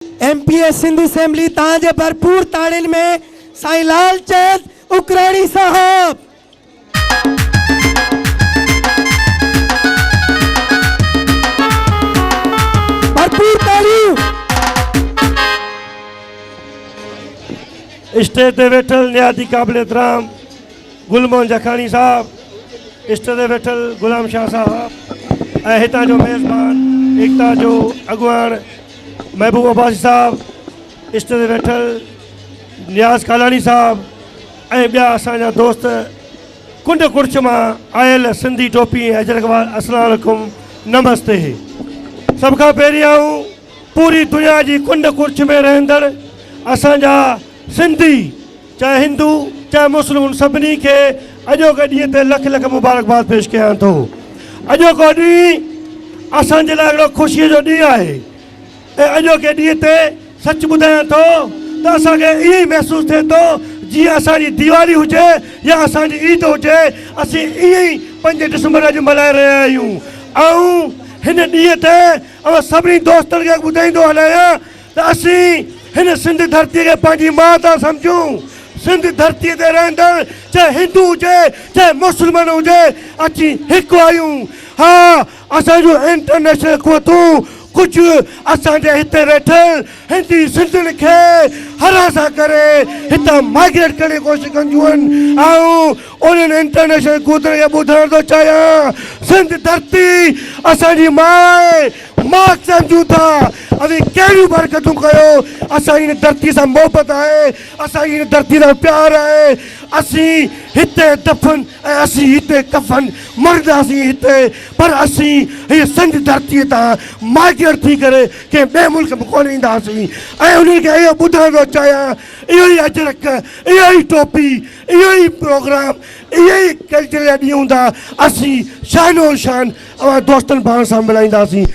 MPa Sindh assembly ताजे भरपूर ताड़िन में साईं लालचंद उकराणी साहब। भरपूर ताड़ियों। स्टेज ते वेठल नियाती काबिल एहतराम गुलमोहन जखानी साहब, स्टेज ते वेठल गुलाम शाह साहब ऐं हितां जो मेज़बान एकता जो अॻुवाण महबूब अब्बासी साहब, स्टेज ते वेठल नियाज़ कालानी साहब ऐं ॿिया असांजा दोस्त कुंड कुर्च मां आयल सिंधी टोपी ऐं अजरकवार, अस्सलाम वालेकुम, नमस्ते। सभ खां पहिरीं आऊं पूरी दुनिया जी कुंड कुर्च में रहंदड़ असांजा सिंधी चाहे हिंदू चाहे मुस्लिम सभिनी खे अॼोके ॾींहं ते लख लख मुबारकबाद पेश कयां थो। अॼोको ॾींहुं असांजे लाइ हिकिड़ो ख़ुशीअ जो ॾींहुं आहे ऐं अॼोके ॾींहं ते सच ॿुधायां थो त असांखे ईअं ई महसूसु थिए थो जीअं असांजी दीवाली हुजे या असांजी ईद हुजे, असीं ईअं ई 5 डिसंबर अॼु मल्हाए रहिया आहियूं। ऐं हिन ॾींहं ते सभिनी दोस्तनि खे ॿुधाईंदो हलायां त असीं हिन सिंध धरतीअ खे पंहिंजी माउ था सम्झूं। सिंध धरतीअ ते रहंदड़ चाहे हिंदू हुजे चाहे मुस्लमान हुजे, असीं हिकु आहियूं। हा, असांजूं इंटरनेशनल क़ुवतूं कुझु असांजे हिते वेठल हिंदी सिंधियुनि खे हरासा करे हितां माइग्रेट करण जी कोशिशि कंदियूं आहिनि। ऐं उन्हनि इंटरनेशनल क़ुवतुनि खे ॿुधाइण थो चाहियां, सिंध धरती असांजी माउ सम्झूं था। असीं कहिड़ियूं बरकतूं कयो, असांजी हिन धरती सां मोहबत आहे, असांजी हिन धरती सां प्यार आहे। असीं हिते दफ़न ऐं असीं हिते कफ़न, मरंदासीं हिते, पर असीं हीअ सिंध धरतीअ तां माइग्रेट थी करे कंहिं ॿिए मुल्क में कोन ईंदासीं। ऐं उन्हनि खे इहो ॿुधाइण थो चाहियां, इहो ई अजरक, इहो ई टोपी, इहो ई प्रोग्राम, इहे ई कल्चर जा ॾींहं हूंदा, असीं शानो शान दोस्तनि भाउरनि सां मिलाईंदासीं।